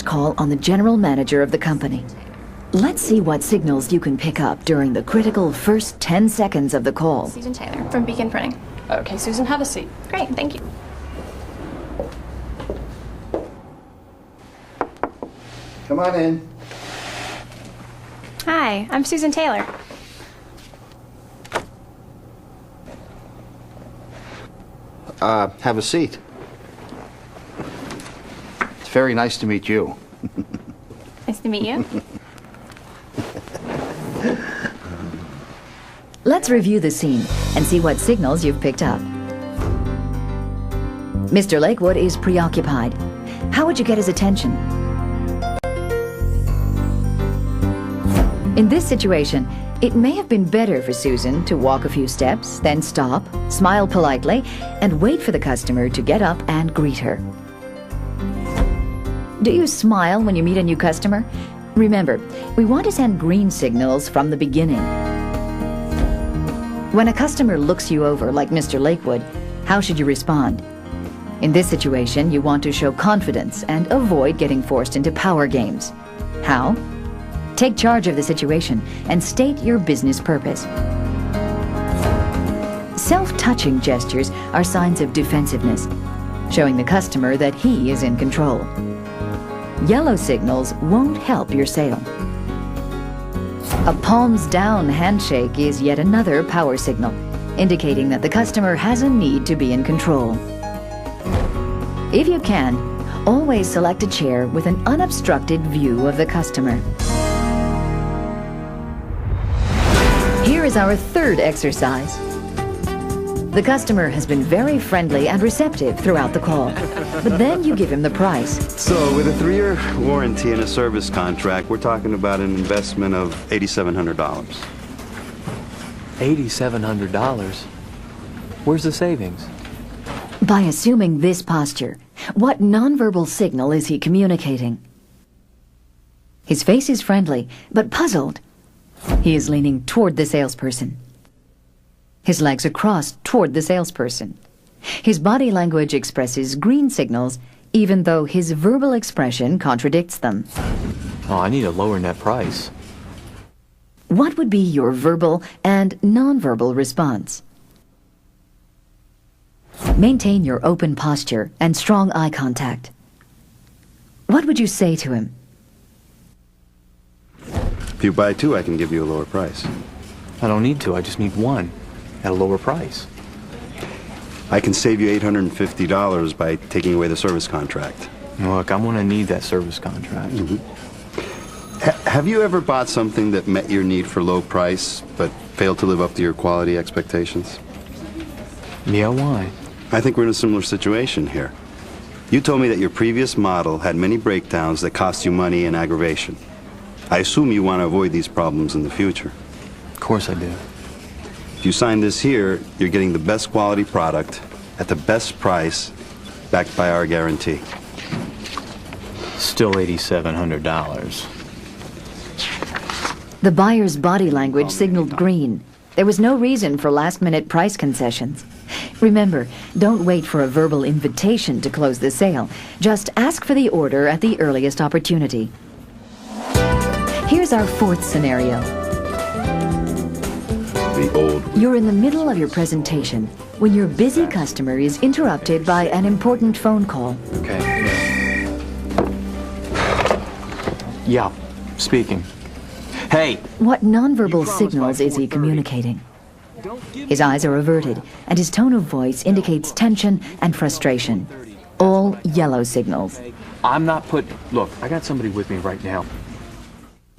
call on the general manager of the company. Let's see what signals you can pick up during the critical first 10 seconds of the call. Susan Taylor from Beacon Printing. Okay, Susan, have a seat. Great, thank you. Come on in. Hi, I'm Susan Taylor. Have a seat. It's very nice to meet you. Nice to meet you. Let's review the scene and see what signals you've picked up. Mr. Lakewood is preoccupied. How would you get his attention? In this situation, it may have been better for Susan to walk a few steps, then stop, smile politely, and wait for the customer to get up and greet her. Do you smile when you meet a new customer? Remember, we want to send green signals from the beginning. When a customer looks you over like Mr. Lakewood, how should you respond? In this situation, you want to show confidence and avoid getting forced into power games. How? Take charge of the situation and state your business purpose. Self-touching gestures are signs of defensiveness, showing the customer that he is in control. Yellow signals won't help your sale. A palms-down handshake is yet another power signal, indicating that the customer has a need to be in control. If you can, always select a chair with an unobstructed view of the customer. Here is our third exercise. The customer has been very friendly and receptive throughout the call, but then you give him the price. So with a 3-year warranty and a service contract, we're talking about an investment of $8,700. $8,700? Where's the savings? By assuming this posture, what nonverbal signal is he communicating? His face is friendly, but puzzled. He is leaning toward the salesperson. His legs are crossed toward the salesperson. His body language expresses green signals, even though his verbal expression contradicts them. Oh, I need a lower net price. What would be your verbal and nonverbal response? Maintain your open posture and strong eye contact. What would you say to him? If you buy 2, I can give you a lower price. I don't need to, I just need 1 at a lower price. I can save you $850 by taking away the service contract. Look, I'm gonna need that service contract. Have you ever bought something that met your need for low price, but failed to live up to your quality expectations? Yeah, why? I think we're in a similar situation here. You told me that your previous model had many breakdowns that cost you money and aggravation. I assume you want to avoid these problems in the future. Of course I do. If you sign this here, you're getting the best quality product at the best price, backed by our guarantee. Still $8,700. The buyer's body language signaled green. There was no reason for last-minute price concessions. Remember, don't wait for a verbal invitation to close the sale. Just ask for the order at the earliest opportunity. Here's our fourth scenario. You're in the middle of your presentation when your busy customer is interrupted by an important phone call. Okay. Yeah, speaking. Hey! What nonverbal signals is he communicating? His eyes are averted, and his tone of voice indicates tension and frustration. All yellow signals. I'm not Look, I got somebody with me right now.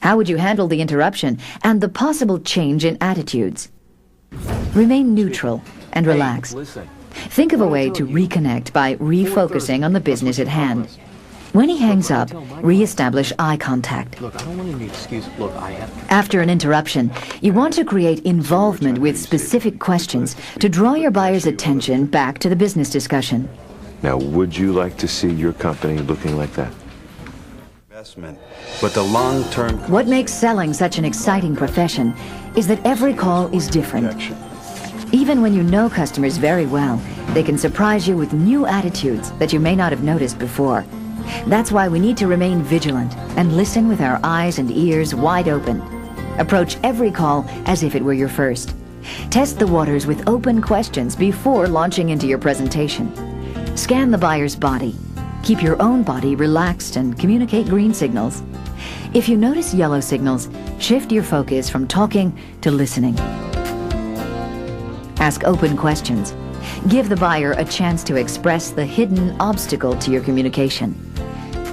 How would you handle the interruption and the possible change in attitudes? Remain neutral and relax. Listen. Think of a way to reconnect by refocusing on the business at hand. When he hangs up, re-establish eye contact. Look, I don't want any excuse. Look, I have... After an interruption, you want to create involvement with specific questions to draw your buyer's attention back to the business discussion. Now, would you like to see your company looking like that? But the long-term... What makes selling such an exciting profession is that every call is different. Even when you know customers very well, they can surprise you with new attitudes that you may not have noticed before. That's why we need to remain vigilant and listen with our eyes and ears wide open. Approach every call as if it were your first. Test the waters with open questions before launching into your presentation. Scan the buyer's body. Keep your own body relaxed and communicate green signals. If you notice yellow signals, shift your focus from talking to listening. Ask open questions. Give the buyer a chance to express the hidden obstacle to your communication.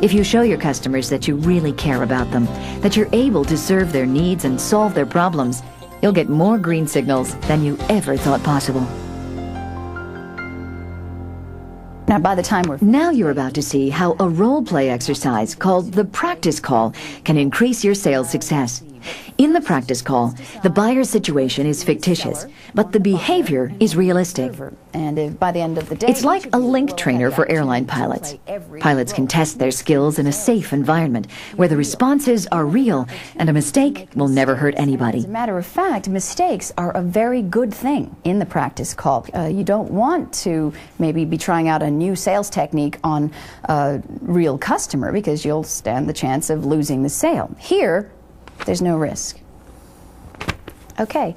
If you show your customers that you really care about them, that you're able to serve their needs and solve their problems, you'll get more green signals than you ever thought possible. Now, by the time Now you're about to see how a role-play exercise called the practice call can increase your sales success. In the practice call, the buyer's situation is fictitious, but the behavior is realistic. And if by the end of the day, It's like a link trainer for airline pilots. Pilots can test their skills in a safe environment where the responses are real and a mistake will never hurt anybody. As a matter of fact, mistakes are a very good thing in the practice call. You don't want to maybe be trying out a new sales technique on a real customer because you'll stand the chance of losing the sale. Here, there's no risk. Okay.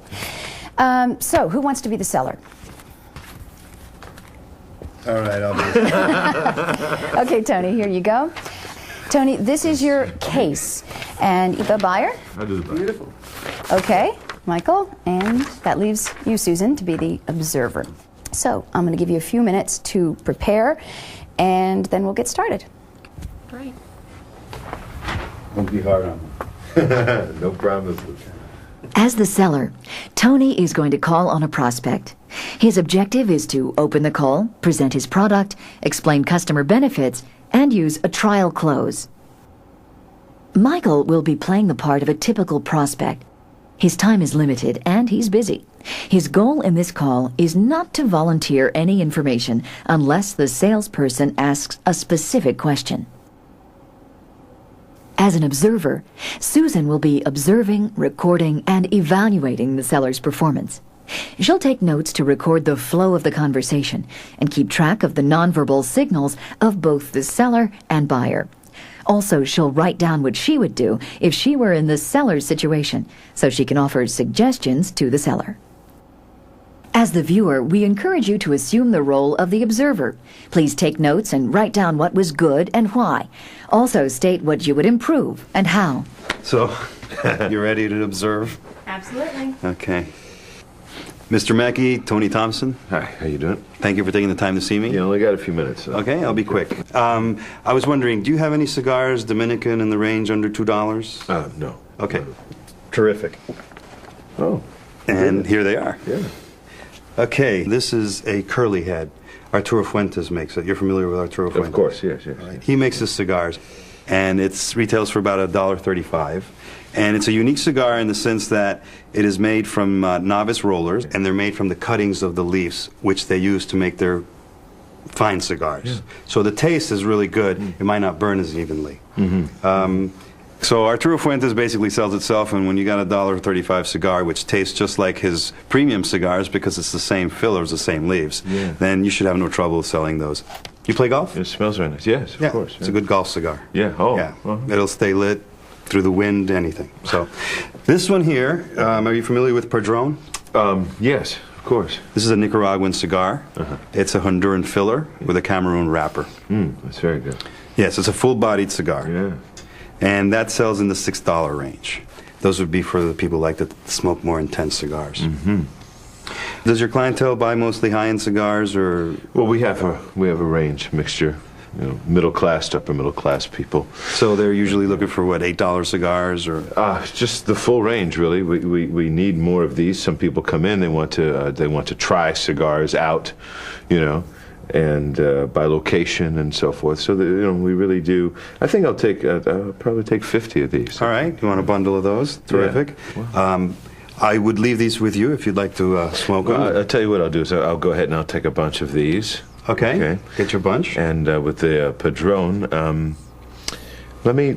So, who wants to be the seller? All right, I'll be. Okay, Tony, here you go. Tony, this is your case. And the buyer? I'll do the buyer. Beautiful. Okay, Michael. And that leaves you, Susan, to be the observer. So, I'm going to give you a few minutes to prepare, and then we'll get started. Right. Won't be hard on me. No promise. As the seller, Tony is going to call on a prospect. His objective is to open the call, present his product, explain customer benefits, and use a trial close. Michael will be playing the part of a typical prospect. His time is limited and he's busy. His goal in this call is not to volunteer any information unless the salesperson asks a specific question. As an observer, Susan will be observing, recording, and evaluating the seller's performance. She'll take notes to record the flow of the conversation and keep track of the nonverbal signals of both the seller and buyer. Also, she'll write down what she would do if she were in the seller's situation, so she can offer suggestions to the seller. As the viewer, we encourage you to assume the role of the observer. Please take notes and write down what was good and why. Also state what you would improve and how. So, you ready to observe? Absolutely. Okay. Mr. Mackey, Tony Thompson, Hi, how you doing? thank you for taking the time to see me. You only got a few minutes. So. Okay, I'll be quick. I was wondering, do you have any cigars, Dominican, in the range under $2? No. Okay. Terrific. Oh. And here they are. Yeah. Okay, this is a curly head. Arturo Fuentes makes it. You're familiar with Arturo Fuentes? Of course, yes, yes. He makes his cigars, and it retails for about $1.35. And it's a unique cigar in the sense that it is made from novice rollers, and they're made from the cuttings of the leaves, which they use to make their fine cigars. Yeah. So the taste is really good. It might not burn as evenly. So Arturo Fuentes basically sells itself, and when you got a $1.35 cigar, which tastes just like his premium cigars because it's the same fillers, the same leaves, then you should have no trouble selling those. You play golf? It smells very nice. Yes, of course. It's a good golf cigar. Yeah. Oh. Yeah. It'll stay lit through the wind, anything. So this one here, are you familiar with Padron? Yes, of course. This is a Nicaraguan cigar. It's a Honduran filler with a Cameroon wrapper. That's very good. Yes, it's a full-bodied cigar. Yeah. And that sells in the $6 range. Those would be for the people who like to smoke more intense cigars. Does your clientele buy mostly high-end cigars, or? Well, we have a range mixture. You know, middle class to upper middle class people. So they're usually looking for what, $8 cigars, or? Just the full range, really. We need more of these. Some people come in, they want to try cigars out, you know, and by location and so forth. So that, you know, we really do. I think I'll probably take 50 of these. All right. You want a bundle of those? Terrific. Yeah. I would leave these with you if you'd like to smoke them. I'll tell you what I'll do is I'll go ahead and I'll take a bunch of these. Okay. Get your bunch. And with the Padron, let me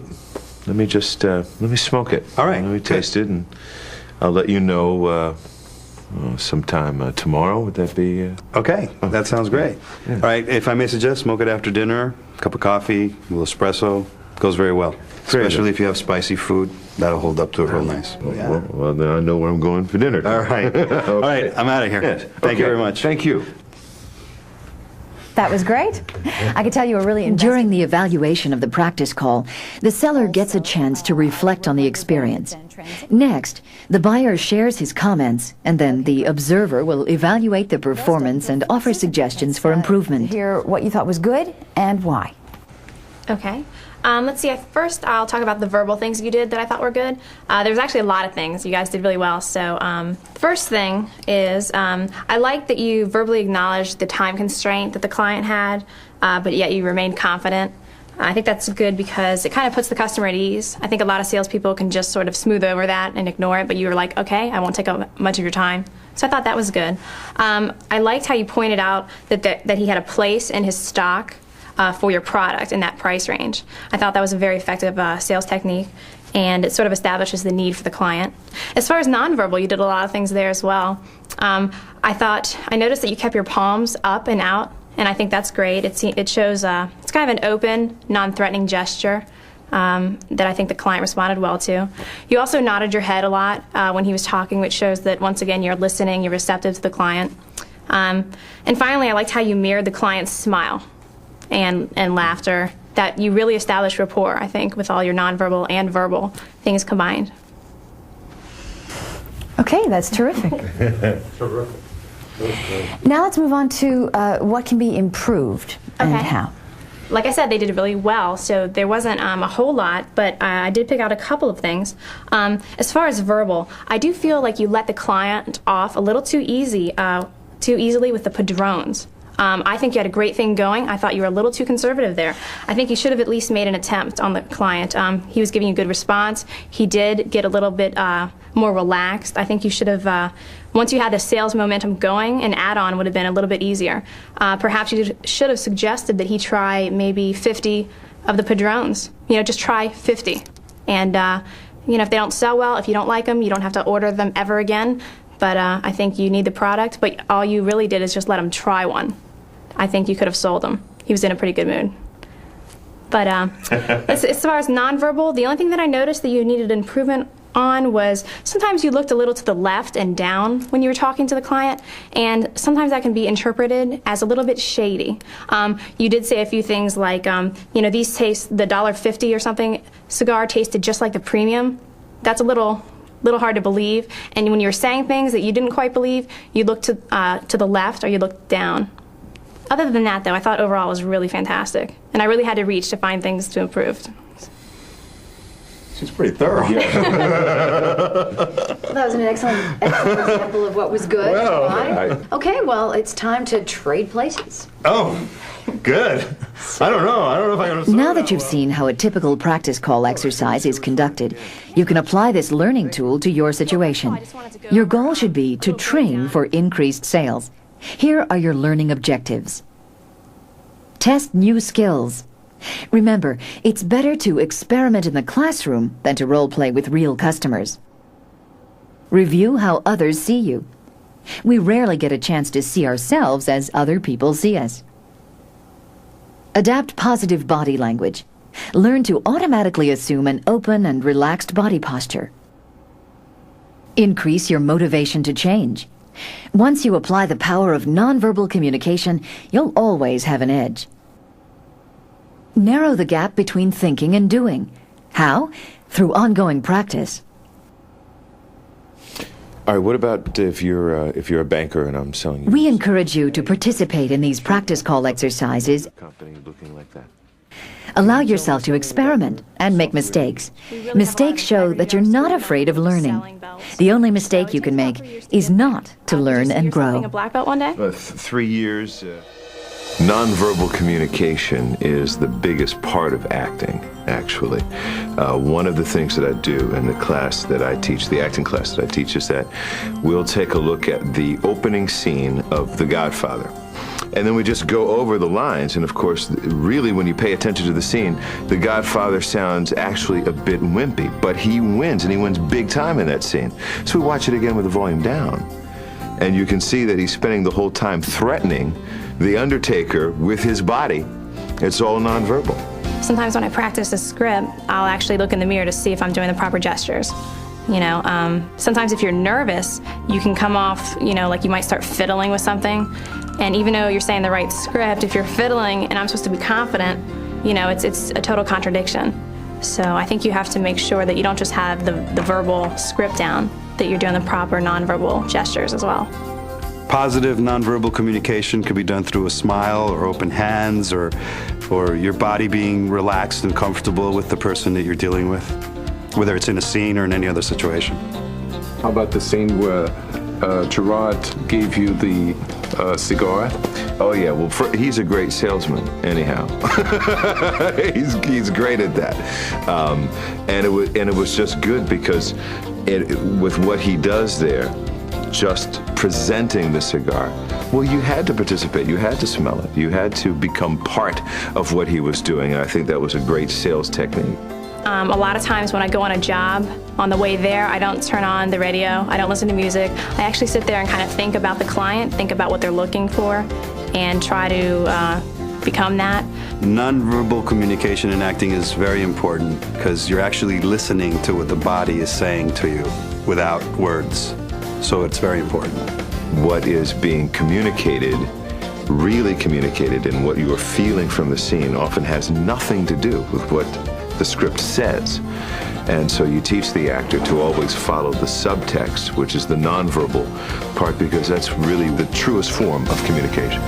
smoke it. All right. Let me taste it, and I'll let you know sometime tomorrow. Would that be? Okay. That sounds great. Yeah. All right. If I may suggest, smoke it after dinner, cup of coffee, a little espresso, goes very well. Especially if you have spicy food, that'll hold up to it real nice. Well, then I know where I'm going for dinner. All right. All right, I'm out of here. Yes. Thank you very much. Thank you. That was great. I can tell you were really invested. During the evaluation of the practice call, the seller gets a chance to reflect on the experience. Next, the buyer shares his comments, and then the observer will evaluate the performance and offer suggestions for improvement. Hear what you thought was good and why. Okay. Let's see. First, I'll talk about the verbal things you did that I thought were good. There was actually a lot of things. You guys did really well. So, first thing is, I like that you verbally acknowledged the time constraint that the client had, but yet you remained confident. I think that's good because it kind of puts the customer at ease. I think a lot of salespeople can just sort of smooth over that and ignore it, but you were like, okay, I won't take up much of your time. So I thought that was good. I liked how you pointed out that he had a place in his stock for your product in that price range. I thought that was a very effective sales technique, and it sort of establishes the need for the client. As far as nonverbal, you did a lot of things there as well. I noticed that you kept your palms up and out, and I think that's great. It shows it's kind of an open, non-threatening gesture that I think the client responded well to. You also nodded your head a lot when he was talking, which shows that, once again, you're listening, you're receptive to the client. And finally, I liked how you mirrored the client's smile and laughter, that you really established rapport, I think, with all your nonverbal and verbal things combined. Okay, that's terrific. Now let's move on to what can be improved and Okay. how. Like I said, they did really well, so there wasn't a whole lot, but I did pick out a couple of things. As far as verbal, I do feel like you let the client off a little too easily with the padrones. I think you had a great thing going. I thought you were a little too conservative there. I think you should have at least made an attempt on the client. He was giving you a good response. He did get a little bit more relaxed. I think you should have, once you had the sales momentum going, an add-on would have been a little bit easier. Perhaps you should have suggested that he try maybe 50 of the padrones. You know, just try 50. And, you know, if they don't sell well, if you don't like them, you don't have to order them ever again. But I think you need the product, but all you really did is just let him try one. I think you could have sold him. He was in a pretty good mood. But as far as nonverbal, the only thing that I noticed that you needed improvement on was sometimes you looked a little to the left and down when you were talking to the client, and sometimes that can be interpreted as a little bit shady. You did say a few things like, you know, these taste, the $1.50 or something cigar tasted just like the premium. That's a little hard to believe, and when you were saying things that you didn't quite believe, you looked to the left or you looked down. Other than that, though, I thought overall it was really fantastic, and I really had to reach to find things to improve. She's pretty thorough. That was an excellent example of what was good. Well, Why? Okay, well, it's time to trade places. Oh, good. I don't know if I can. Now that you've seen how a typical practice call exercise is conducted, you can apply this learning tool to your situation. Your goal should be to train for increased sales. Here are your learning objectives. Test new skills. Remember, it's better to experiment in the classroom than to role play with real customers. Review how others see you. We rarely get a chance to see ourselves as other people see us. Adapt positive body language. Learn to automatically assume an open and relaxed body posture. Increase your motivation to change. Once you apply the power of nonverbal communication, you'll always have an edge. Narrow the gap between thinking and doing. How? Through ongoing practice. All right, what about if you're a banker and I'm selling you We encourage you to participate in these practice call exercises. a company looking like that? Allow yourself to experiment and make mistakes. Mistakes show that you're not afraid of learning. The only mistake you can make is not to learn and grow. A black belt one day? 3 years. Nonverbal communication is the biggest part of acting, actually. One of the things that I do in the class that I teach, the acting class that I teach, is that we'll take a look at the opening scene of The Godfather. And then we just go over the lines, and of course, really when you pay attention to the scene, The Godfather sounds actually a bit wimpy, but he wins, and he wins big time in that scene. So we watch it again with the volume down. And you can see that he's spending the whole time threatening the Undertaker with his body, It's all nonverbal. Sometimes when I practice a script, I'll actually look in the mirror to see if I'm doing the proper gestures. You know, sometimes if you're nervous, you can come off, you know, like you might start fiddling with something. And even though you're saying the right script, if you're fiddling and I'm supposed to be confident, you know, it's a total contradiction. So I think you have to make sure that you don't just have the verbal script down, that you're doing the proper nonverbal gestures as well. Positive nonverbal communication can be done through a smile or open hands or your body being relaxed and comfortable with the person that you're dealing with, whether it's in a scene or in any other situation. How about the scene where Gerard gave you the cigar? Oh yeah, well he's a great salesman anyhow. he's great at that, and it was just good because with what he does there, just presenting the cigar, well, you had to participate, you had to smell it, you had to become part of what he was doing, and I think that was a great sales technique. A lot of times when I go on a job, on the way there, I don't turn on the radio, I don't listen to music. I actually sit there and kind of think about the client, think about what they're looking for, and try to become that. Nonverbal communication in acting is very important because you're actually listening to what the body is saying to you without words. So it's very important. What is being communicated, really communicated, and what you are feeling from the scene often has nothing to do with what the script says. And so you teach the actor to always follow the subtext, which is the nonverbal part, because that's really the truest form of communication.